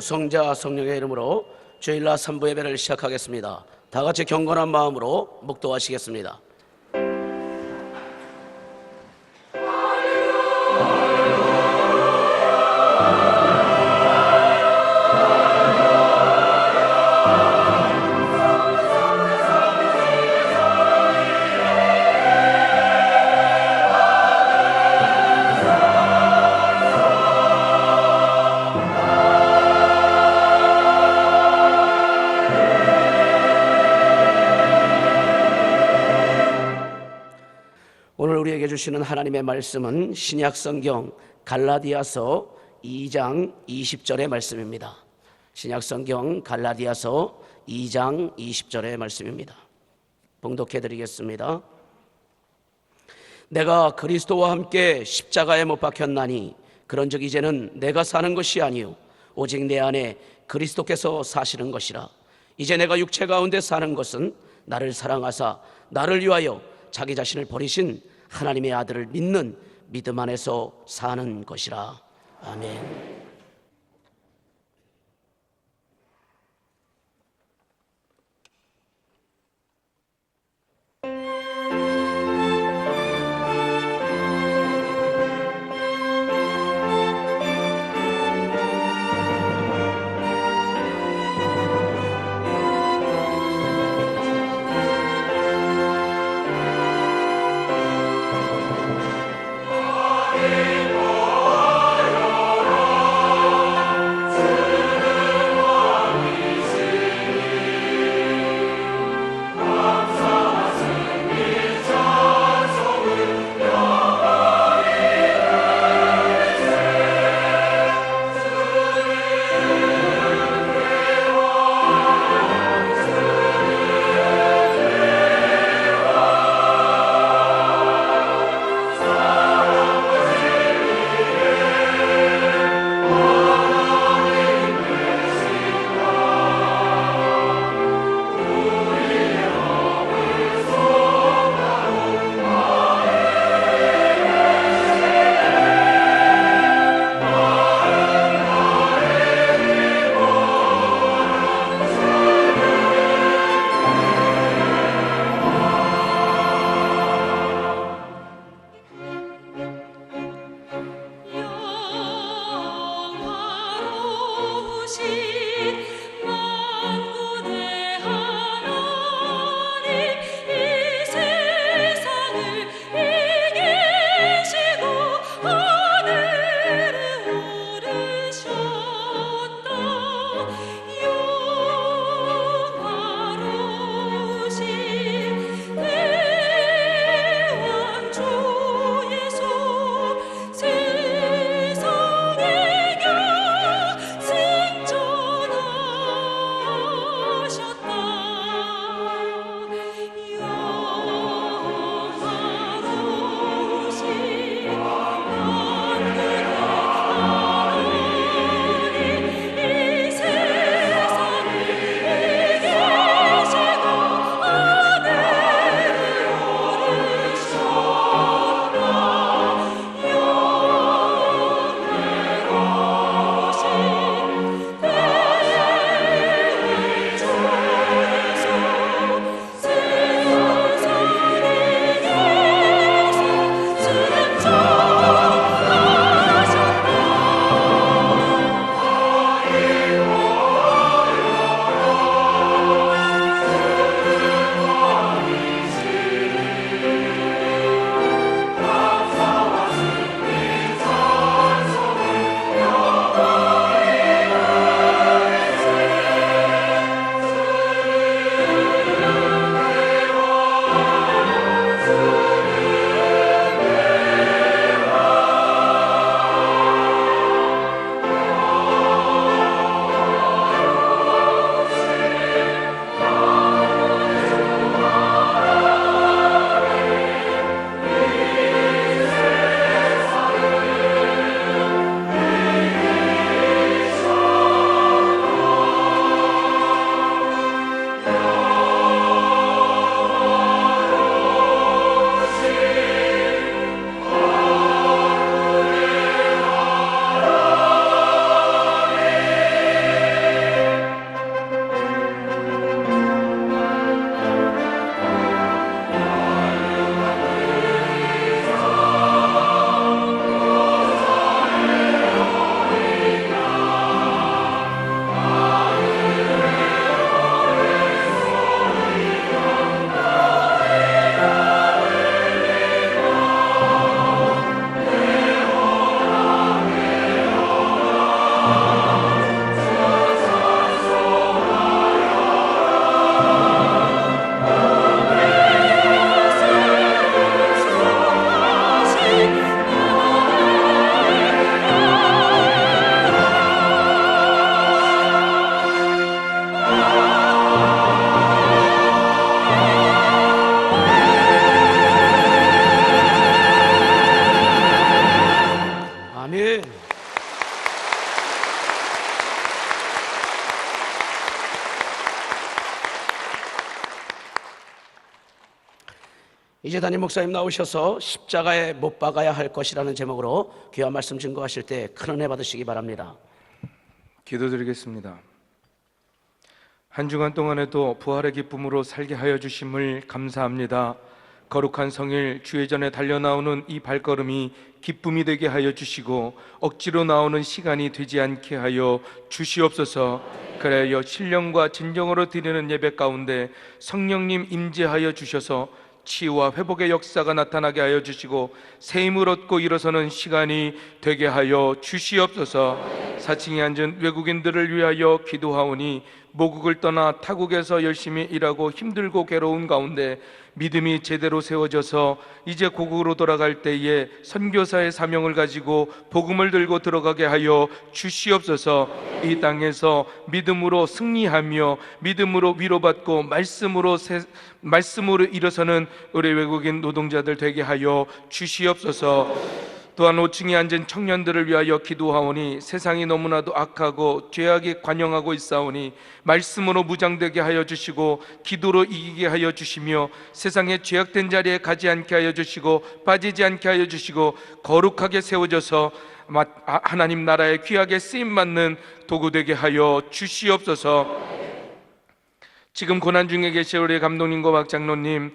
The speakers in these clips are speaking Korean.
성자 성령의 이름으로 주일날 3부 예배를 시작하겠습니다. 다 같이 경건한 마음으로 묵도하시겠습니다. 오늘 우리에게 주시는 하나님의 말씀은 신약성경 갈라디아서 2장 20절의 말씀입니다. 신약성경 갈라디아서 2장 20절의 말씀입니다. 봉독해 드리겠습니다. 내가 그리스도와 함께 십자가에 못 박혔나니 그런즉 이제는 내가 사는 것이 아니요 오직 내 안에 그리스도께서 사시는 것이라. 이제 내가 육체 가운데 사는 것은 나를 사랑하사 나를 위하여 자기 자신을 버리신 하나님의 아들을 믿는 믿음 안에서 사는 것이라. 아멘. 아멘. 이제 담임 목사님 나오셔서 십자가에 못 박아야 할 것이라는 제목으로 귀한 말씀 증거하실 때 큰 은혜 받으시기 바랍니다. 기도드리겠습니다. 한 주간 동안에도 부활의 기쁨으로 살게 하여 주심을 감사합니다. 거룩한 성일 주의 전에 달려나오는 이 발걸음이 기쁨이 되게 하여 주시고 억지로 나오는 시간이 되지 않게 하여 주시옵소서. 그래야 신령과 진정으로 드리는 예배 가운데 성령님 임재하여 주셔서 치유와 회복의 역사가 나타나게 하여 주시고 새 힘을 얻고 일어서는 시간이 되게 하여 주시옵소서. 4층에 앉은 외국인들을 위하여 기도하오니 모국을 떠나 타국에서 열심히 일하고 힘들고 괴로운 가운데 믿음이 제대로 세워져서 이제 고국으로 돌아갈 때에 선교사의 사명을 가지고 복음을 들고 들어가게 하여 주시옵소서. 이 땅에서 믿음으로 승리하며 믿음으로 위로받고 말씀으로 일어서는 우리 외국인 노동자들 되게 하여 주시옵소서. 또한 5층에 앉은 청년들을 위하여 기도하오니 세상이 너무나도 악하고 죄악이 관영하고 있사오니 말씀으로 무장되게 하여 주시고 기도로 이기게 하여 주시며 세상의 죄악된 자리에 가지 않게 하여 주시고 빠지지 않게 하여 주시고 거룩하게 세워져서 하나님 나라에 귀하게 쓰임받는 도구 되게 하여 주시옵소서. 지금 고난 중에 계신 우리 감독님과 박 장로님,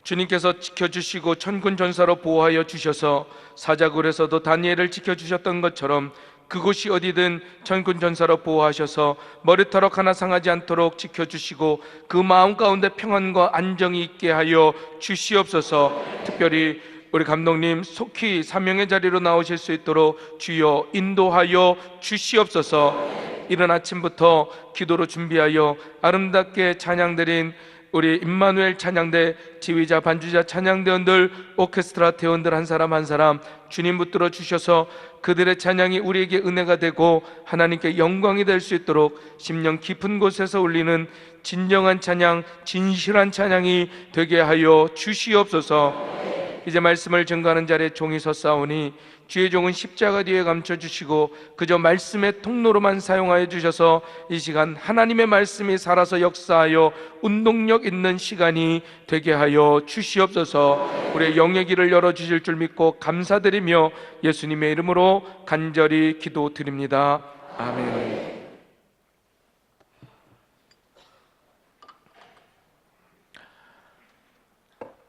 주님께서 지켜주시고 천군 전사로 보호하여 주셔서 사자굴에서도 다니엘을 지켜주셨던 것처럼 그곳이 어디든 천군 전사로 보호하셔서 머리털럭 하나 상하지 않도록 지켜주시고 그 마음 가운데 평안과 안정이 있게 하여 주시옵소서. 특별히 우리 감독님 속히 사명의 자리로 나오실 수 있도록 주여 인도하여 주시옵소서. 이른 아침부터 기도로 준비하여 아름답게 찬양드린 우리 임마누엘 찬양대 지휘자 반주자 찬양대원들 오케스트라 대원들 한 사람 한 사람 주님 붙들어 주셔서 그들의 찬양이 우리에게 은혜가 되고 하나님께 영광이 될 수 있도록 심령 깊은 곳에서 울리는 진정한 찬양, 진실한 찬양이 되게 하여 주시옵소서. 이제 말씀을 증거하는 자리에 종이 섰사오니 주의 종은 십자가 뒤에 감춰주시고 그저 말씀의 통로로만 사용하여 주셔서 이 시간 하나님의 말씀이 살아서 역사하여 운동력 있는 시간이 되게 하여 주시옵소서. 우리의 영의 길을 열어주실 줄 믿고 감사드리며 예수님의 이름으로 간절히 기도드립니다. 아멘.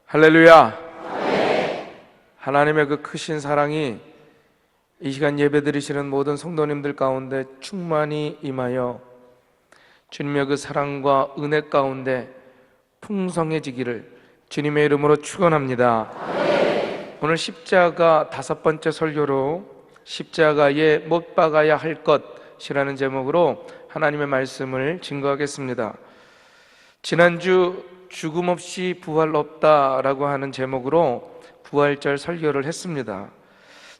할렐루야. 하나님의 그 크신 사랑이 이 시간 예배드리시는 모든 성도님들 가운데 충만히 임하여 주님의 그 사랑과 은혜 가운데 풍성해지기를 주님의 이름으로 축원합니다. 오늘 십자가 5번째 설교로 십자가에 못 박아야 할 것이라는 제목으로 하나님의 말씀을 증거하겠습니다. 지난주 죽음 없이 부활 없다라고 하는 제목으로 부활절 설교를 했습니다.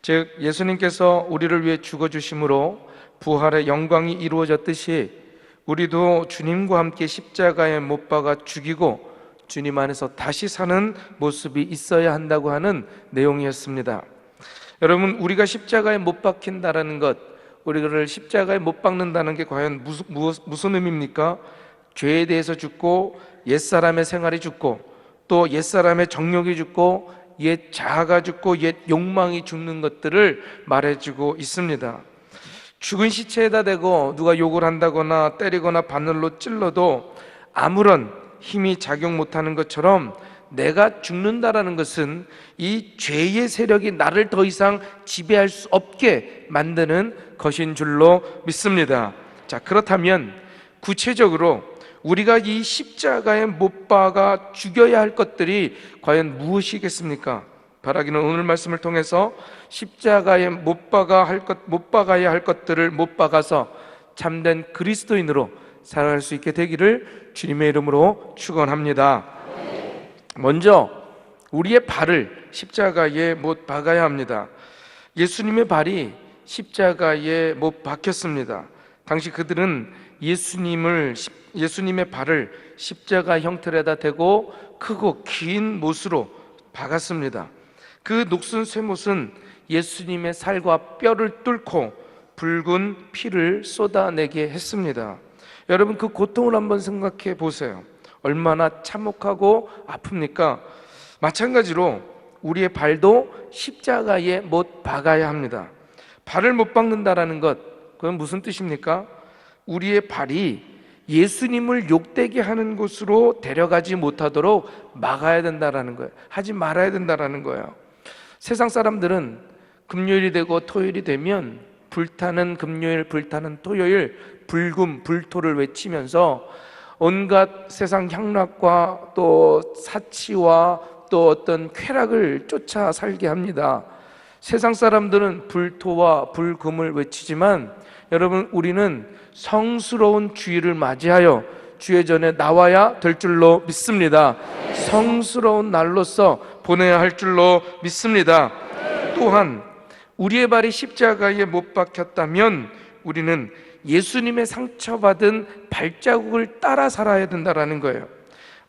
즉 예수님께서 우리를 위해 죽어주심으로 부활의 영광이 이루어졌듯이 우리도 주님과 함께 십자가에 못 박아 죽이고 주님 안에서 다시 사는 모습이 있어야 한다고 하는 내용이었습니다. 여러분, 우리가 십자가에 못 박힌다라는 것, 우리를 십자가에 못 박는다는 게 과연 무슨 의미입니까? 죄에 대해서 죽고 옛사람의 생활이 죽고 또 옛사람의 정욕이 죽고 옛 자아가 죽고 옛 욕망이 죽는 것들을 말해주고 있습니다. 죽은 시체에다 대고 누가 욕을 한다거나 때리거나 바늘로 찔러도 아무런 힘이 작용 못하는 것처럼 내가 죽는다라는 것은 이 죄의 세력이 나를 더 이상 지배할 수 없게 만드는 것인 줄로 믿습니다. 자, 그렇다면 구체적으로 우리가 이 십자가에 못 박아 죽여야 할 것들이 과연 무엇이겠습니까? 바라기는 오늘 말씀을 통해서 십자가에 못 박아야 할 것들을 못 박아서 참된 그리스도인으로 살아갈 수 있게 되기를 주님의 이름으로 축원합니다. 먼저 우리의 발을 십자가에 못 박아야 합니다. 예수님의 발이 십자가에 못 박혔습니다. 당시 그들은 예수님의 발을 십자가 형틀에다 대고 크고 긴 못으로 박았습니다. 그 녹슨 쇠못은 예수님의 살과 뼈를 뚫고 붉은 피를 쏟아내게 했습니다. 여러분, 그 고통을 한번 생각해 보세요. 얼마나 참혹하고 아픕니까? 마찬가지로 우리의 발도 십자가에 못 박아야 합니다. 발을 못 박는다라는 것, 그건 무슨 뜻입니까? 우리의 발이 예수님을 욕되게 하는 곳으로 데려가지 못하도록 막아야 된다라는 거예요. 하지 말아야 된다라는 거예요. 세상 사람들은 금요일이 되고 토요일이 되면 불타는 금요일, 불타는 토요일, 불금, 불토를 외치면서 온갖 세상 향락과 또 사치와 또 어떤 쾌락을 쫓아 살게 합니다. 세상 사람들은 불토와 불금을 외치지만 여러분, 우리는 성스러운 주일을 맞이하여 주의 전에 나와야 될 줄로 믿습니다. 성스러운 날로서 보내야 할 줄로 믿습니다. 또한 우리의 발이 십자가에 못 박혔다면 우리는 예수님의 상처받은 발자국을 따라 살아야 된다는 거예요.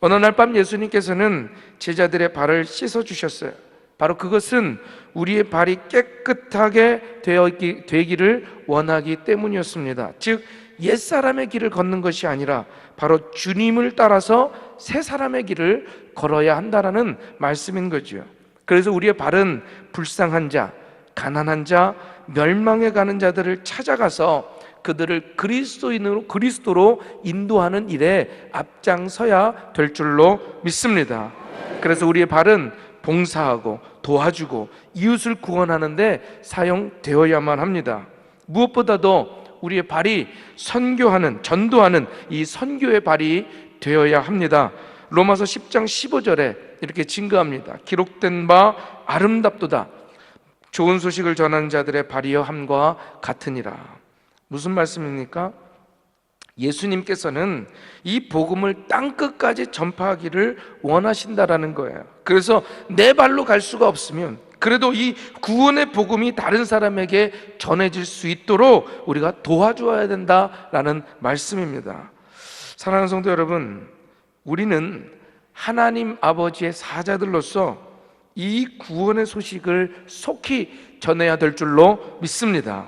어느 날 밤 예수님께서는 제자들의 발을 씻어주셨어요. 바로 그것은 우리의 발이 깨끗하게 되기를 원하기 때문이었습니다. 즉 옛사람의 길을 걷는 것이 아니라 바로 주님을 따라서 새 사람의 길을 걸어야 한다라는 말씀인 거죠. 그래서 우리의 발은 불쌍한 자, 가난한 자, 멸망해 가는 자들을 찾아가서 그들을 그리스도로 인도하는 일에 앞장서야 될 줄로 믿습니다. 그래서 우리의 발은 봉사하고 도와주고 이웃을 구원하는 데 사용되어야만 합니다. 무엇보다도 우리의 발이 선교하는, 전도하는 이 선교의 발이 되어야 합니다. 로마서 10장 15절에 이렇게 증거합니다. 기록된 바 아름답도다. 좋은 소식을 전하는 자들의 발이여 함과 같으니라. 무슨 말씀입니까? 예수님께서는 이 복음을 땅끝까지 전파하기를 원하신다라는 거예요. 그래서 내 발로 갈 수가 없으면 그래도 이 구원의 복음이 다른 사람에게 전해질 수 있도록 우리가 도와줘야 된다라는 말씀입니다. 사랑하는 성도 여러분, 우리는 하나님 아버지의 사자들로서 이 구원의 소식을 속히 전해야 될 줄로 믿습니다.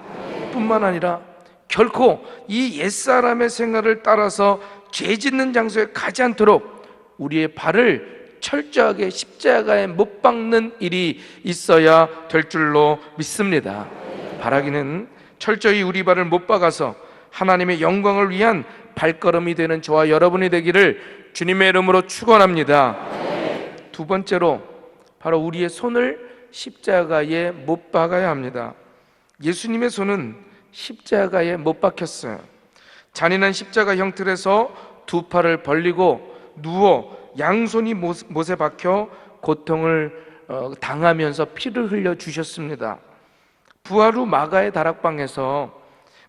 뿐만 아니라 결코 이 옛사람의 생활을 따라서 죄 짓는 장소에 가지 않도록 우리의 발을 철저하게 십자가에 못 박는 일이 있어야 될 줄로 믿습니다. 바라기는 철저히 우리 발을 못 박아서 하나님의 영광을 위한 발걸음이 되는 저와 여러분이 되기를 주님의 이름으로 축원합니다. 두 번째로 바로 우리의 손을 십자가에 못 박아야 합니다. 예수님의 손은 십자가에 못 박혔어요. 잔인한 십자가 형틀에서 두 팔을 벌리고 누워 양손이 못에 박혀 고통을 당하면서 피를 흘려 주셨습니다. 부활 후 마가의 다락방에서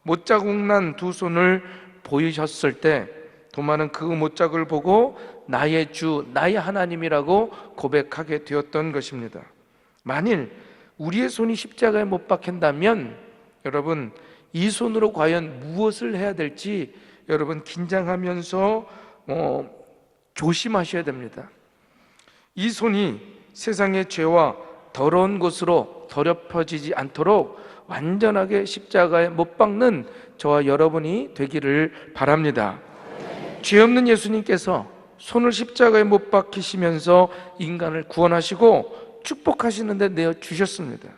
못자국 난 두 손을 보이셨을 때 도마는 그 못자국을 보고 나의 주, 나의 하나님이라고 고백하게 되었던 것입니다. 만일 우리의 손이 십자가에 못 박힌다면 여러분, 이 손으로 과연 무엇을 해야 될지 여러분 긴장하면서 조심하셔야 됩니다. 이 손이 세상의 죄와 더러운 곳으로 더럽혀지지 않도록 완전하게 십자가에 못 박는 저와 여러분이 되기를 바랍니다. 죄 없는 예수님께서 손을 십자가에 못 박히시면서 인간을 구원하시고 축복하시는 데 내어 주셨습니다.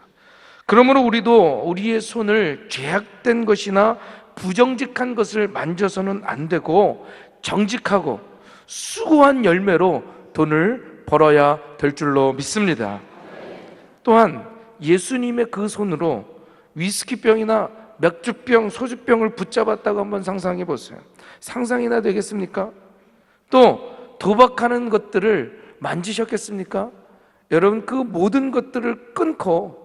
그러므로 우리도 우리의 손을 죄악된 것이나 부정직한 것을 만져서는 안 되고 정직하고 수고한 열매로 돈을 벌어야 될 줄로 믿습니다. 또한 예수님의 그 손으로 위스키병이나 맥주병, 소주병을 붙잡았다고 한번 상상해 보세요. 상상이나 되겠습니까? 또 도박하는 것들을 만지셨겠습니까? 여러분, 그 모든 것들을 끊고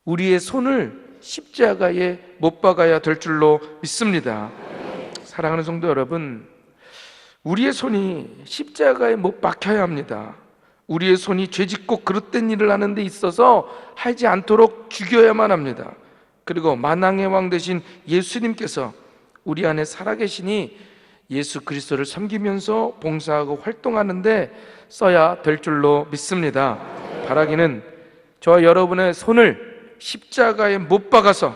우리의 손을 십자가에 못 박아야 될 줄로 믿습니다. 사랑하는 성도 여러분, 우리의 손이 십자가에 못 박혀야 합니다. 우리의 손이 죄짓고 그릇된 일을 하는 데 있어서 하지 않도록 죽여야만 합니다. 그리고 만왕의 왕 되신 예수님께서 우리 안에 살아계시니 예수 그리스도를 섬기면서 봉사하고 활동하는데 써야 될 줄로 믿습니다. 바라기는 저와 여러분의 손을 십자가에 못 박아서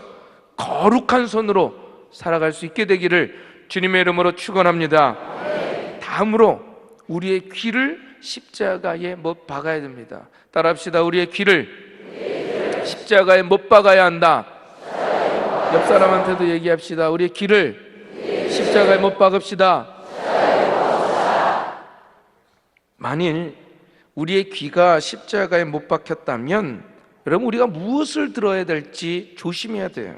거룩한 손으로 살아갈 수 있게 되기를 주님의 이름으로 축원합니다. 다음으로 우리의 귀를 십자가에 못 박아야 됩니다. 따라합시다. 우리의 귀를 십자가에 못 박아야 한다. 옆 사람한테도 얘기합시다. 우리의 귀를 십자가에 못 박읍시다. 만일 우리의 귀가 십자가에 못 박혔다면 여러분, 우리가 무엇을 들어야 될지 조심해야 돼요.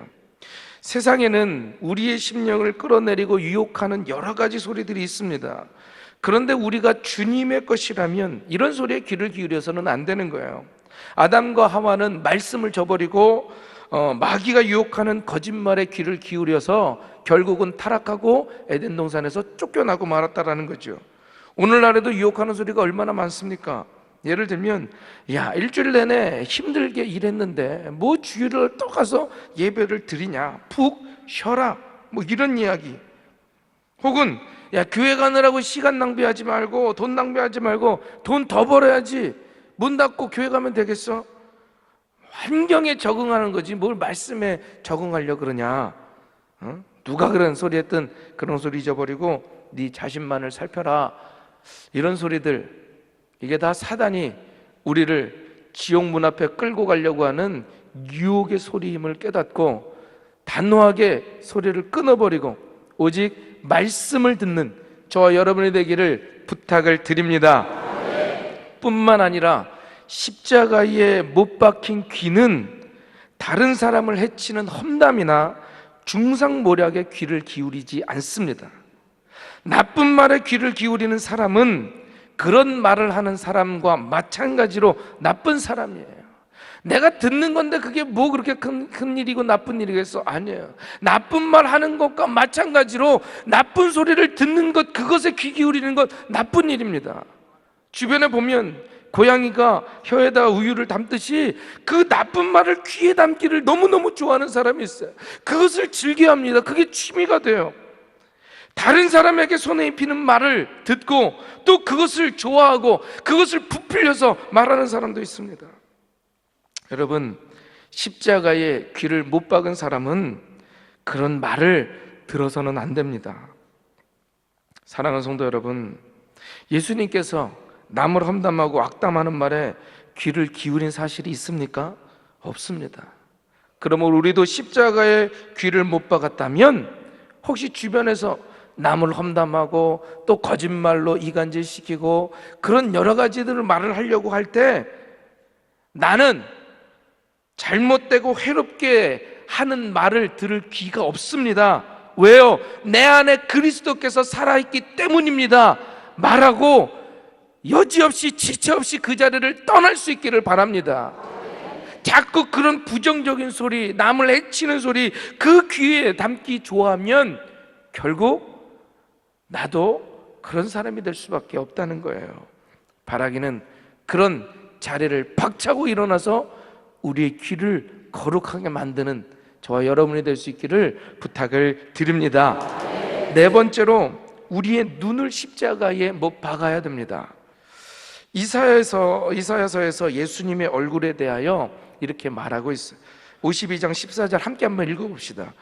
세상에는 우리의 심령을 끌어내리고 유혹하는 여러 가지 소리들이 있습니다. 그런데 우리가 주님의 것이라면 이런 소리에 귀를 기울여서는 안 되는 거예요. 아담과 하와는 말씀을 저버리고 마귀가 유혹하는 거짓말에 귀를 기울여서 결국은 타락하고 에덴 동산에서 쫓겨나고 말았다라는 거죠. 오늘날에도 유혹하는 소리가 얼마나 많습니까? 예를 들면, 야, 일주일 내내 힘들게 일했는데 뭐 주일을 또 가서 예배를 드리냐, 푹 쉬어라, 뭐 이런 이야기. 혹은 야, 교회 가느라고 시간 낭비하지 말고 돈 낭비하지 말고 돈 더 벌어야지, 문 닫고 교회 가면 되겠어? 환경에 적응하는 거지 뭘 말씀에 적응하려고 그러냐. 누가 그런 소리 했든 그런 소리 잊어버리고 네 자신만을 살펴라, 이런 소리들, 이게 다 사단이 우리를 지옥 문 앞에 끌고 가려고 하는 유혹의 소리임을 깨닫고 단호하게 소리를 끊어버리고 오직 말씀을 듣는 저와 여러분이 되기를 부탁을 드립니다. 뿐만 아니라 십자가에 못 박힌 귀는 다른 사람을 해치는 험담이나 중상모략에 귀를 기울이지 않습니다. 나쁜 말에 귀를 기울이는 사람은 그런 말을 하는 사람과 마찬가지로 나쁜 사람이에요. 내가 듣는 건데 그게 뭐 그렇게 큰 일이고 나쁜 일이겠어? 아니에요. 나쁜 말 하는 것과 마찬가지로 나쁜 소리를 듣는 것, 그것에 귀 기울이는 것 나쁜 일입니다. 주변에 보면 고양이가 혀에다 우유를 담듯이 그 나쁜 말을 귀에 담기를 너무너무 좋아하는 사람이 있어요. 그것을 즐겨합니다. 그게 취미가 돼요. 다른 사람에게 손에 입히는 말을 듣고 또 그것을 좋아하고 그것을 부풀려서 말하는 사람도 있습니다. 여러분, 십자가에 귀를 못 박은 사람은 그런 말을 들어서는 안 됩니다. 사랑하는 성도 여러분, 예수님께서 남을 험담하고 악담하는 말에 귀를 기울인 사실이 있습니까? 없습니다. 그러므로 우리도 십자가에 귀를 못 박았다면 혹시 주변에서 남을 험담하고 또 거짓말로 이간질시키고 그런 여러 가지들을 말을 하려고 할 때 나는 잘못되고 해롭게 하는 말을 들을 귀가 없습니다. 왜요? 내 안에 그리스도께서 살아있기 때문입니다. 말하고 여지없이 지체없이 그 자리를 떠날 수 있기를 바랍니다. 자꾸 그런 부정적인 소리, 남을 해치는 소리 그 귀에 담기 좋아하면 결국 나도 그런 사람이 될 수밖에 없다는 거예요. 바라기는 그런 자리를 박차고 일어나서 우리의 귀를 거룩하게 만드는 저와 여러분이 될 수 있기를 부탁을 드립니다. 네 번째로 우리의 눈을 십자가에 못 박아야 됩니다. 이사야서에서 예수님의 얼굴에 대하여 이렇게 말하고 있어요. 52장 14절 함께 한번 읽어봅시다.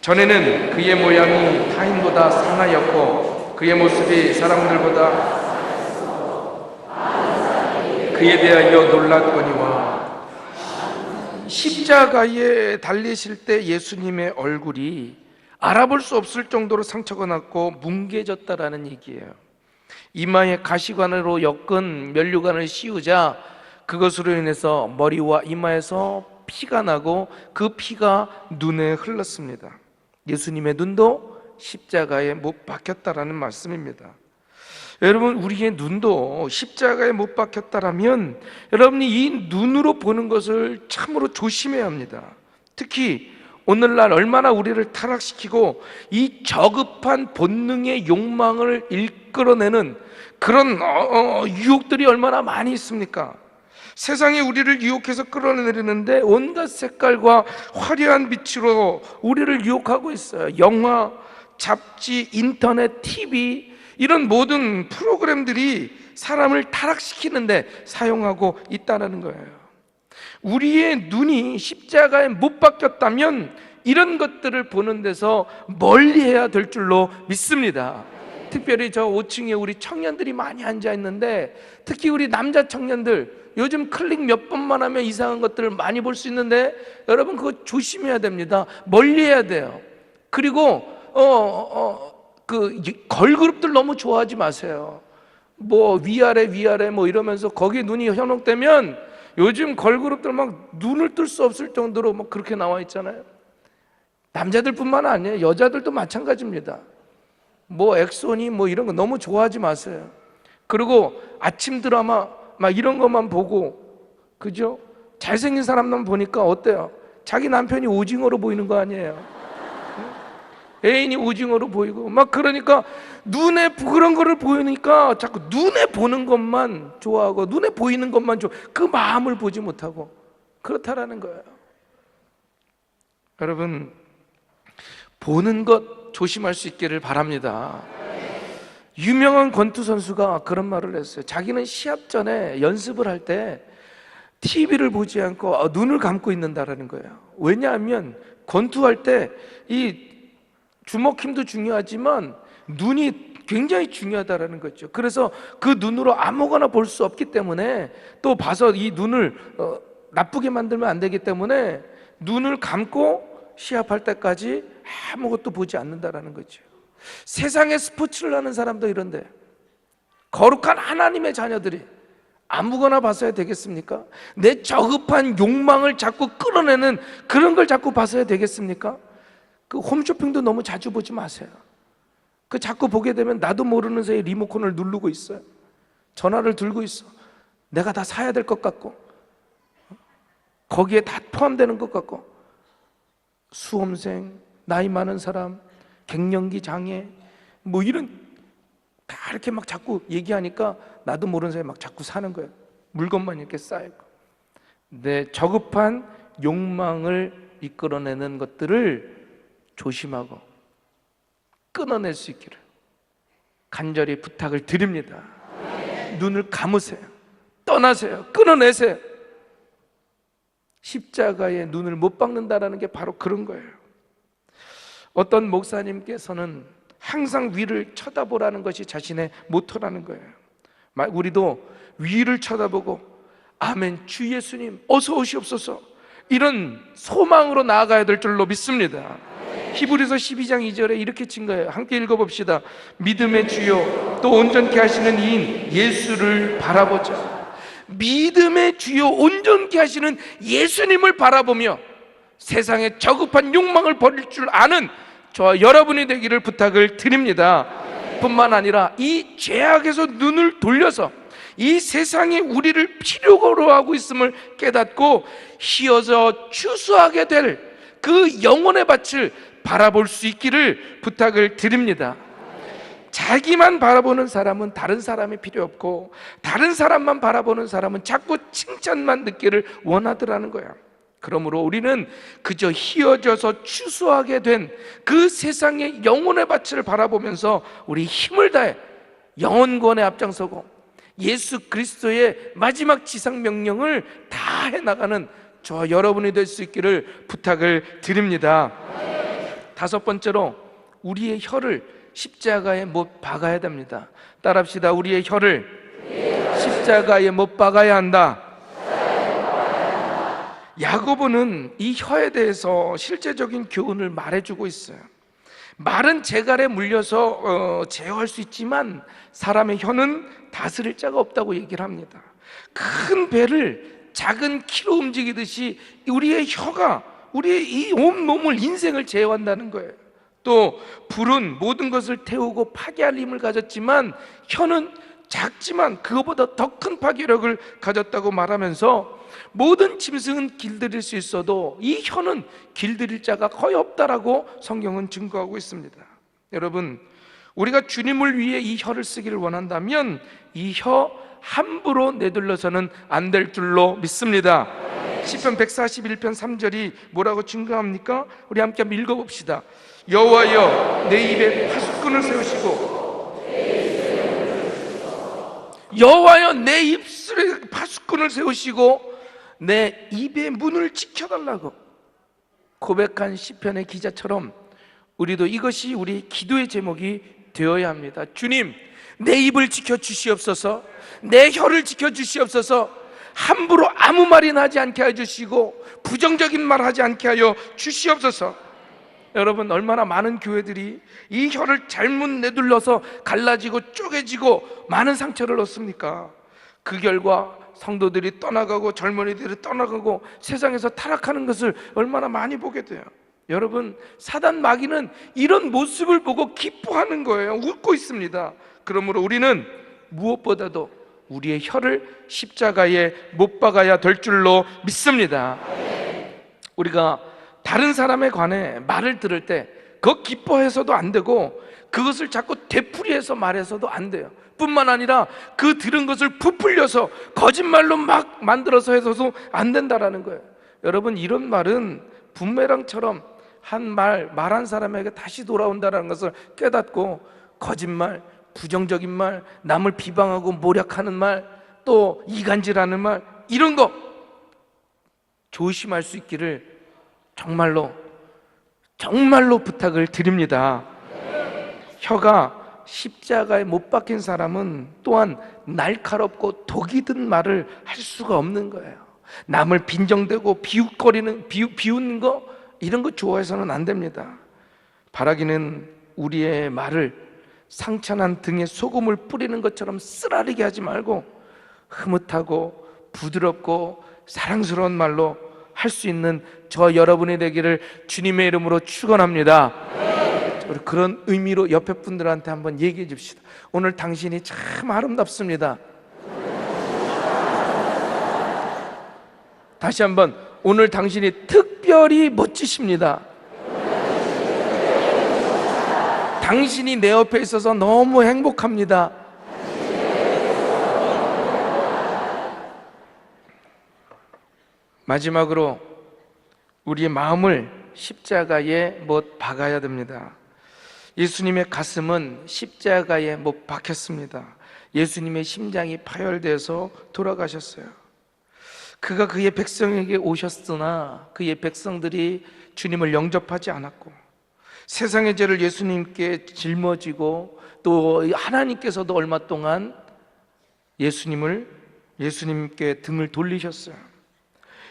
전에는 그의 모양이 타인보다 상하였고 그의 모습이 사람들보다 그에 대하여 놀랐거니와. 십자가에 달리실 때 예수님의 얼굴이 알아볼 수 없을 정도로 상처가 났고 뭉개졌다라는 얘기예요. 이마에 가시관으로 엮은 면류관을 씌우자 그것으로 인해서 머리와 이마에서 피가 나고 그 피가 눈에 흘렀습니다. 예수님의 눈도 십자가에 못 박혔다라는 말씀입니다. 여러분, 우리의 눈도 십자가에 못 박혔다라면 여러분이 이 눈으로 보는 것을 참으로 조심해야 합니다. 특히 오늘날 얼마나 우리를 타락시키고 이 저급한 본능의 욕망을 이끌어내는 그런 유혹들이 얼마나 많이 있습니까? 세상이 우리를 유혹해서 끌어내리는데 온갖 색깔과 화려한 빛으로 우리를 유혹하고 있어요. 영화, 잡지, 인터넷, TV 이런 모든 프로그램들이 사람을 타락시키는데 사용하고 있다는 거예요. 우리의 눈이 십자가에 못 박혔다면 이런 것들을 보는 데서 멀리해야 될 줄로 믿습니다. 특별히 저 5층에 우리 청년들이 많이 앉아 있는데, 특히 우리 남자 청년들 요즘 클릭 몇 번만 하면 이상한 것들을 많이 볼 수 있는데, 여러분 그거 조심해야 됩니다. 멀리해야 돼요. 그리고 그 걸그룹들 너무 좋아하지 마세요. 뭐 위아래 뭐 이러면서 거기에 눈이 현혹되면, 요즘 걸그룹들 막 눈을 뜰 수 없을 정도로 막 그렇게 나와 있잖아요. 남자들뿐만 아니에요. 여자들도 마찬가지입니다. 뭐 엑소니 뭐 이런 거 너무 좋아하지 마세요. 그리고 아침 드라마 막 이런 것만 보고, 그죠? 잘생긴 사람만 보니까 어때요? 자기 남편이 오징어로 보이는 거 아니에요? 애인이 오징어로 보이고 막, 그러니까 눈에 그런 거를 보이니까 자꾸 눈에 보는 것만 좋아하고, 눈에 보이는 것만 그 마음을 보지 못하고 그렇다라는 거예요. 여러분, 보는 것 조심할 수 있기를 바랍니다. 유명한 권투 선수가 그런 말을 했어요. 자기는 시합 전에 연습을 할 때 TV를 보지 않고 눈을 감고 있는다라는 거예요. 왜냐하면 권투할 때 이 주먹 힘도 중요하지만 눈이 굉장히 중요하다라는 거죠. 그래서 그 눈으로 아무거나 볼 수 없기 때문에, 또 봐서 이 눈을 나쁘게 만들면 안 되기 때문에 눈을 감고 시합할 때까지 아무것도 보지 않는다라는 거죠. 세상에 스포츠를 하는 사람도 이런데, 거룩한 하나님의 자녀들이 아무거나 봐서야 되겠습니까? 내 저급한 욕망을 자꾸 끌어내는 그런 걸 자꾸 봐서야 되겠습니까? 그 홈쇼핑도 너무 자주 보지 마세요. 그 자꾸 보게 되면 나도 모르는 사이에 리모컨을 누르고 있어요. 전화를 들고 있어. 내가 다 사야 될 것 같고, 거기에 다 포함되는 것 같고, 수험생, 나이 많은 사람, 갱년기 장애 뭐 이런 다 이렇게 막 자꾸 얘기하니까 나도 모르는 사이에 막 자꾸 사는 거예요. 물건만 이렇게 쌓이고. 내 저급한 욕망을 이끌어내는 것들을 조심하고 끊어낼 수 있기를 간절히 부탁을 드립니다. 눈을 감으세요. 떠나세요. 끊어내세요. 십자가에 눈을 못 박는다라는 게 바로 그런 거예요. 어떤 목사님께서는 항상 위를 쳐다보라는 것이 자신의 모토라는 거예요. 우리도 위를 쳐다보고 아멘 주 예수님 어서 오시옵소서, 이런 소망으로 나아가야 될 줄로 믿습니다. 히브리서 12장 2절에 이렇게 친 거예요. 함께 읽어봅시다. 믿음의 주요 또 온전케 하시는 이인 예수를 바라보자. 믿음의 주요 온전케 하시는 예수님을 바라보며 세상의 저급한 욕망을 버릴 줄 아는 저와 여러분이 되기를 부탁을 드립니다. 뿐만 아니라 이 죄악에서 눈을 돌려서 이 세상이 우리를 필요로 하고 있음을 깨닫고 휘어져 추수하게 될 그 영혼의 밭을 바라볼 수 있기를 부탁을 드립니다. 자기만 바라보는 사람은 다른 사람이 필요 없고, 다른 사람만 바라보는 사람은 자꾸 칭찬만 듣기를 원하더라는 거야. 그러므로 우리는 그저 휘어져서 추수하게 된 그 세상의 영혼의 밭을 바라보면서 우리 힘을 다해 영혼권에 앞장서고 예수 그리스도의 마지막 지상 명령을 다 해나가는 저와 여러분이 될 수 있기를 부탁을 드립니다. 다섯 번째로, 우리의 혀를 십자가에 못 박아야 됩니다. 따라합시다. 우리의 혀를 십자가에 못 박아야 한다. 야고보는 이 혀에 대해서 실제적인 교훈을 말해주고 있어요. 말은 재갈에 물려서 제어할 수 있지만 사람의 혀는 다스릴 자가 없다고 얘기를 합니다. 큰 배를 작은 키로 움직이듯이 우리의 혀가 우리의 이 온몸을, 인생을 제어한다는 거예요. 또 불은 모든 것을 태우고 파괴할 힘을 가졌지만 혀는 작지만 그것보다 더 큰 파괴력을 가졌다고 말하면서 모든 짐승은 길들일 수 있어도 이 혀는 길들일 자가 거의 없다라고 성경은 증거하고 있습니다. 여러분, 우리가 주님을 위해 이 혀를 쓰기를 원한다면 이 혀 함부로 내둘러서는 안 될 줄로 믿습니다. 시편 141편 3절이 뭐라고 증거합니까? 우리 함께 한번 읽어봅시다. 여호와여 내 입에 파수꾼을 세우시고, 여호와여 내 입술에 파수꾼을 세우시고 내 입의 문을 지켜달라고 고백한 시편의 기자처럼 우리도 이것이 우리 기도의 제목이 되어야 합니다. 주님, 내 입을 지켜주시옵소서, 내 혀를 지켜주시옵소서, 함부로 아무 말이나 하지 않게 해주시고 부정적인 말 하지 않게 하여 주시옵소서. 여러분, 얼마나 많은 교회들이 이 혀를 잘못 내둘러서 갈라지고 쪼개지고 많은 상처를 얻습니까? 그 결과 성도들이 떠나가고 젊은이들이 떠나가고 세상에서 타락하는 것을 얼마나 많이 보게 돼요. 여러분, 사단 마귀는 이런 모습을 보고 기뻐하는 거예요. 웃고 있습니다. 그러므로 우리는 무엇보다도 우리의 혀를 십자가에 못 박아야 될 줄로 믿습니다. 우리가 다른 사람에 관해 말을 들을 때 그거 기뻐해서도 안 되고 그것을 자꾸 되풀이해서 말해서도 안 돼요. 뿐만 아니라 그 들은 것을 부풀려서 거짓말로 막 만들어서 해서도 안 된다라는 거예요. 여러분, 이런 말은 붐메랑처럼 말한 사람에게 다시 돌아온다는 것을 깨닫고 거짓말, 부정적인 말, 남을 비방하고 모략하는 말, 또 이간질하는 말, 이런 거 조심할 수 있기를 정말로 부탁을 드립니다. 혀가 십자가에 못 박힌 사람은 또한 날카롭고 독이 든 말을 할 수가 없는 거예요. 남을 빈정대고 비웃는 거, 이런 거 좋아해서는 안 됩니다. 바라기는 우리의 말을 상처난 등에 소금을 뿌리는 것처럼 쓰라리게 하지 말고 흐뭇하고 부드럽고 사랑스러운 말로 할 수 있는 저 여러분이 되기를 주님의 이름으로 축원합니다. 그런 의미로 옆에 분들한테 한번 얘기해 줍시다. 오늘 당신이 참 아름답습니다. 다시 한번, 오늘 당신이 특별히 멋지십니다. 당신이 내 옆에 있어서 너무 행복합니다. 마지막으로 우리의 마음을 십자가에 못 박아야 됩니다. 예수님의 가슴은 십자가에 못 박혔습니다. 예수님의 심장이 파열돼서 돌아가셨어요. 그가 그의 백성에게 오셨으나 그의 백성들이 주님을 영접하지 않았고 세상의 죄를 예수님께 짊어지고 또 하나님께서도 얼마 동안 예수님께 등을 돌리셨어요.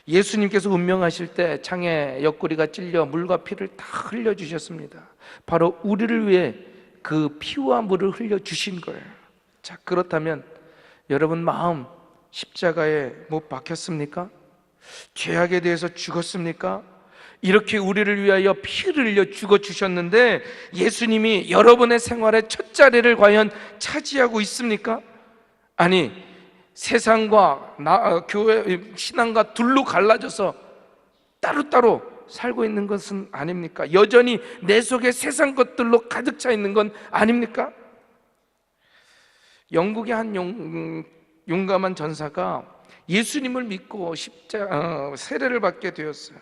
예수님께서 운명하실 때 창에 옆구리가 찔려 물과 피를 다 흘려주셨습니다. 바로 우리를 위해 그 피와 물을 흘려주신 거예요. 자, 그렇다면 여러분 마음 십자가에 못 박혔습니까? 죄악에 대해서 죽었습니까? 이렇게 우리를 위하여 피를 흘려 죽어주셨는데 예수님이 여러분의 생활의 첫 자리를 과연 차지하고 있습니까? 아니, 세상과 교회, 신앙과 둘로 갈라져서 따로따로 살고 있는 것은 아닙니까? 여전히 내 속에 세상 것들로 가득 차 있는 건 아닙니까? 영국의 한 용감한 전사가 예수님을 믿고 세례를 받게 되었어요.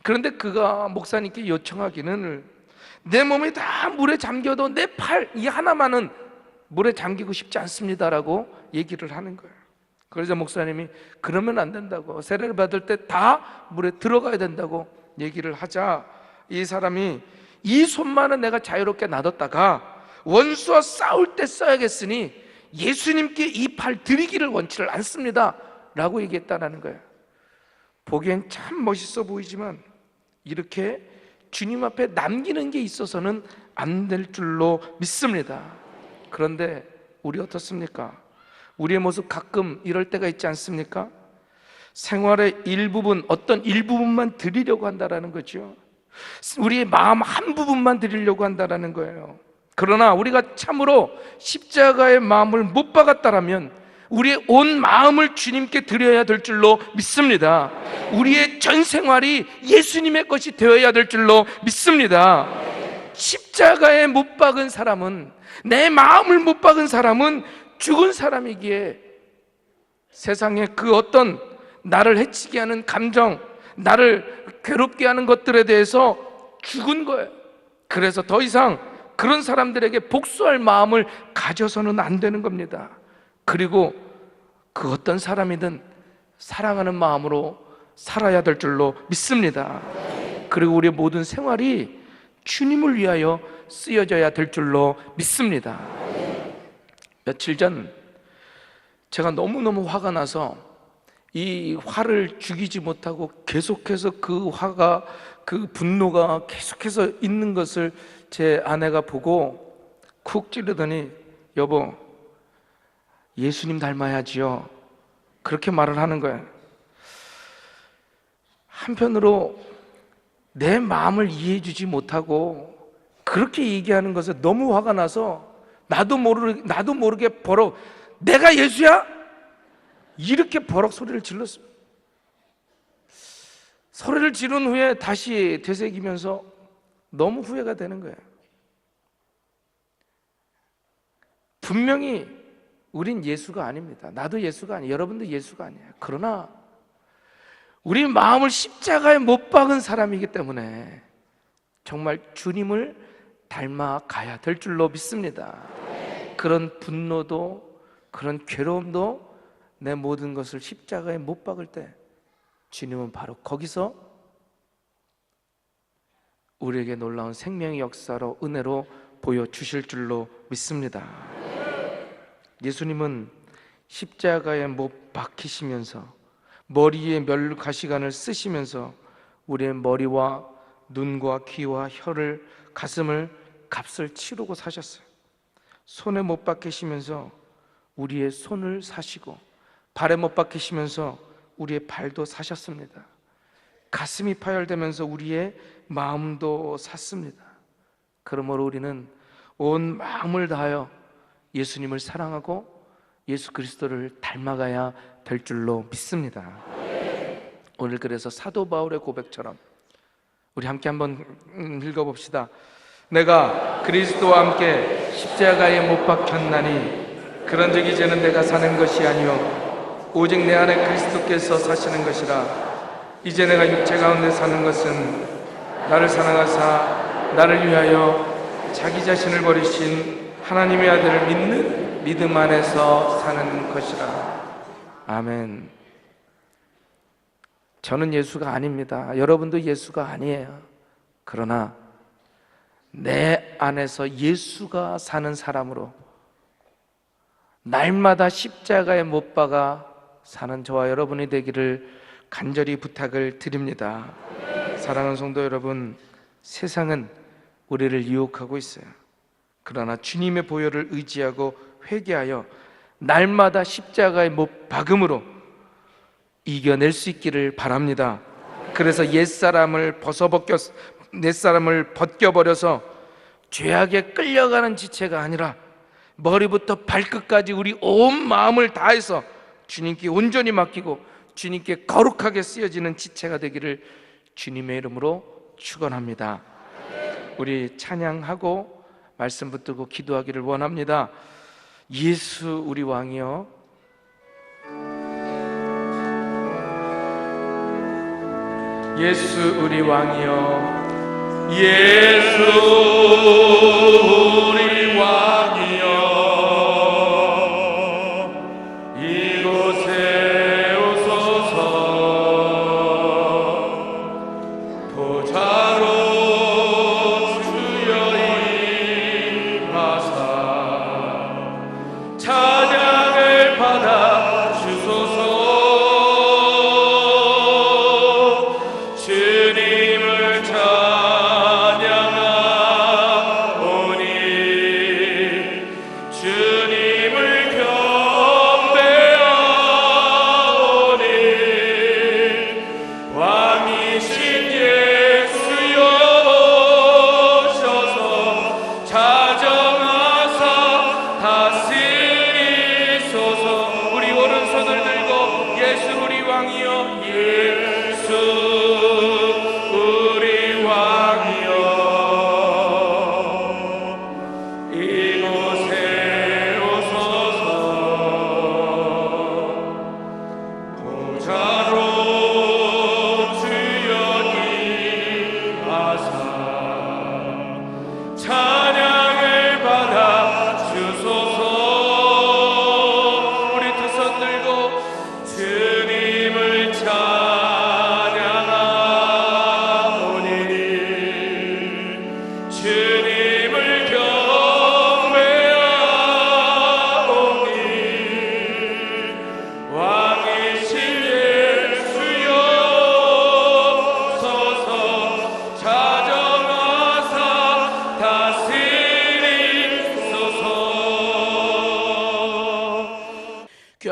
그런데 그가 목사님께 요청하기는 내 몸이 다 물에 잠겨도 내 팔 이 하나만은 물에 잠기고 싶지 않습니다라고 얘기를 하는 거예요. 그래서 목사님이 그러면 안 된다고, 세례를 받을 때 다 물에 들어가야 된다고 얘기를 하자 이 사람이 이 손만은 내가 자유롭게 놔뒀다가 원수와 싸울 때 써야겠으니 예수님께 이 팔 드리기를 원치를 않습니다 라고 얘기했다는 거예요. 보기엔 참 멋있어 보이지만 이렇게 주님 앞에 남기는 게 있어서는 안 될 줄로 믿습니다. 그런데 우리 어떻습니까? 우리의 모습 가끔 이럴 때가 있지 않습니까? 생활의 일부분, 어떤 일부분만 드리려고 한다는 거죠. 우리의 마음 한 부분만 드리려고 한다는 거예요. 그러나 우리가 참으로 십자가의 마음을 못 박았다라면 우리의 온 마음을 주님께 드려야 될 줄로 믿습니다. 우리의 전 생활이 예수님의 것이 되어야 될 줄로 믿습니다. 십자가에 못 박은 사람은, 내 마음을 못 박은 사람은 죽은 사람이기에 세상에 그 어떤 나를 해치게 하는 감정, 나를 괴롭게 하는 것들에 대해서 죽은 거예요. 그래서 더 이상 그런 사람들에게 복수할 마음을 가져서는 안 되는 겁니다. 그리고 그 어떤 사람이든 사랑하는 마음으로 살아야 될 줄로 믿습니다. 그리고 우리의 모든 생활이 주님을 위하여 쓰여져야 될 줄로 믿습니다. 며칠 전 제가 너무너무 화가 나서 이 화를 죽이지 못하고 계속해서 그 화가, 그 분노가 계속해서 있는 것을 제 아내가 보고 쿡 찌르더니, 여보, 예수님 닮아야지요, 그렇게 말을 하는 거예요. 한편으로 내 마음을 이해해 주지 못하고 그렇게 얘기하는 것에 너무 화가 나서 나도 모르게 버럭, 내가 예수야? 이렇게 버럭 소리를 질렀습니다. 소리를 지른 후에 다시 되새기면서 너무 후회가 되는 거예요. 분명히 우린 예수가 아닙니다. 나도 예수가 아니에요. 여러분도 예수가 아니에요. 그러나 우리 마음을 십자가에 못 박은 사람이기 때문에 정말 주님을 닮아가야 될 줄로 믿습니다. 그런 분노도, 그런 괴로움도, 내 모든 것을 십자가에 못 박을 때 주님은 바로 거기서 우리에게 놀라운 생명의 역사로, 은혜로 보여주실 줄로 믿습니다. 예수님은 십자가에 못 박히시면서 머리에 멸가시관을 쓰시면서 우리의 머리와 눈과 귀와 혀를, 가슴을, 값을 치르고 사셨어요. 손에 못 박히시면서 우리의 손을 사시고, 발에 못 박히시면서 우리의 발도 사셨습니다. 가슴이 파열되면서 우리의 마음도 샀습니다. 그러므로 우리는 온 마음을 다하여 예수님을 사랑하고 예수 그리스도를 닮아가야 될 줄로 믿습니다. 오늘 그래서 사도 바울의 고백처럼 우리 함께 한번 읽어봅시다. 내가 그리스도와 함께 십자가에 못 박혔나니 그런즉 이제는 내가 사는 것이 아니요 오직 내 안에 그리스도께서 사시는 것이라. 이제 내가 육체 가운데 사는 것은 나를 사랑하사 나를 위하여 자기 자신을 버리신 하나님의 아들을 믿는 믿음 안에서 사는 것이라. 아멘. 저는 예수가 아닙니다. 여러분도 예수가 아니에요. 그러나 내 안에서 예수가 사는 사람으로 날마다 십자가에 못 박아 사는 저와 여러분이 되기를 간절히 부탁을 드립니다. 사랑하는 성도 여러분, 세상은 우리를 유혹하고 있어요. 그러나 주님의 보혈을 의지하고 회개하여 날마다 십자가에 못 박음으로 이겨낼 수 있기를 바랍니다. 그래서 옛사람을 벗겨버려서 죄악에 끌려가는 지체가 아니라 머리부터 발끝까지 우리 온 마음을 다해서 주님께 온전히 맡기고 주님께 거룩하게 쓰여지는 지체가 되기를 주님의 이름으로 축원합니다. 우리 찬양하고 말씀 붙들고 기도하기를 원합니다. 예수 우리 왕이여, 예수 우리 왕이여, 예수 우리 왕이여, 이곳에 오소서. 보좌로 주여 임하사 찬양을 받아 주소서. 주님을 찬양하오니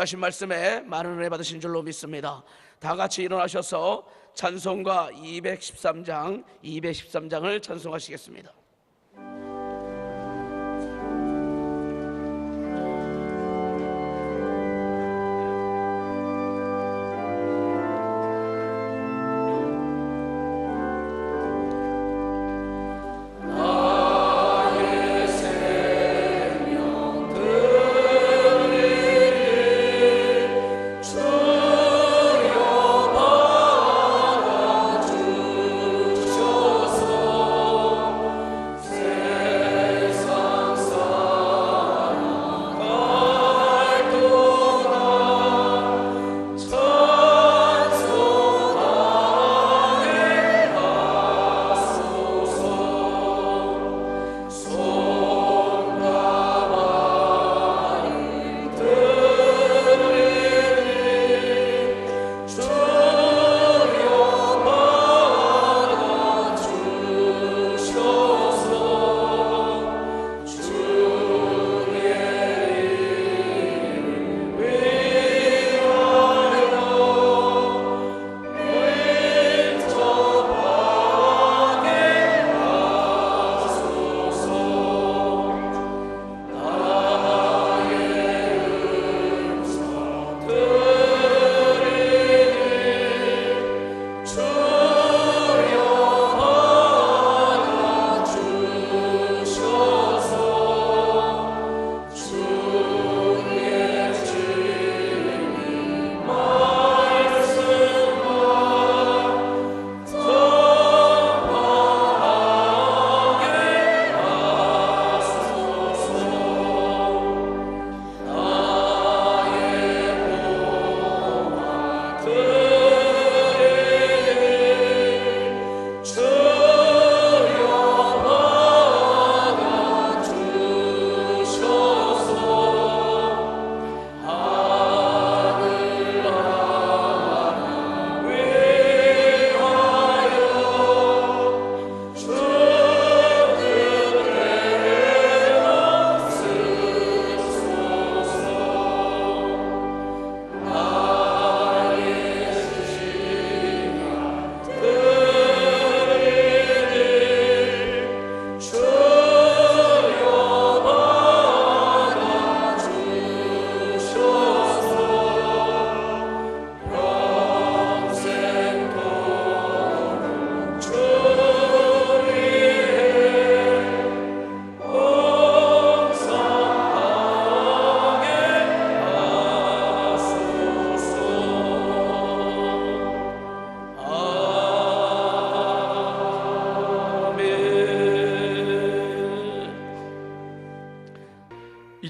하신 말씀에 많은 은혜 받으신 줄로 믿습니다. 다 같이 일어나셔서 찬송가 213장을 찬송하시겠습니다.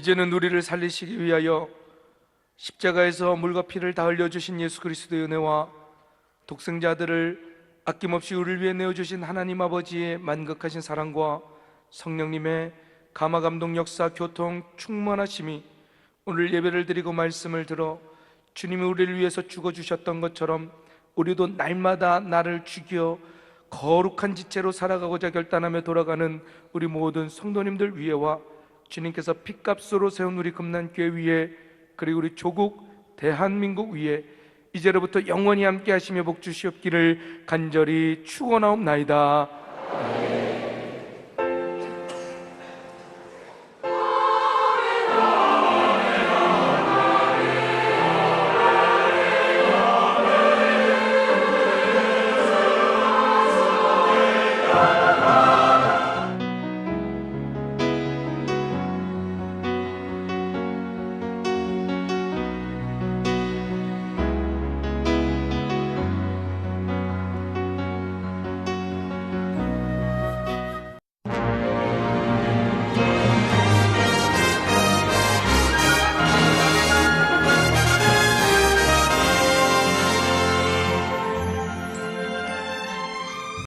이제는 우리를 살리시기 위하여 십자가에서 물과 피를 다 흘려주신 예수 그리스도의 은혜와 독생자 아들을 아낌없이 우리를 위해 내어주신 하나님 아버지의 만극하신 사랑과 성령님의 감화감동 역사 교통 충만하심이 오늘 예배를 드리고 말씀을 들어 주님이 우리를 위해서 죽어주셨던 것처럼 우리도 날마다 나를 죽여 거룩한 지체로 살아가고자 결단하며 돌아가는 우리 모든 성도님들 위에와 주님께서 핏값으로 세운 우리 금난교회 위에, 그리고 우리 조국 대한민국 위에 이제로부터 영원히 함께 하시며 복 주시옵기를 간절히 축원하옵나이다.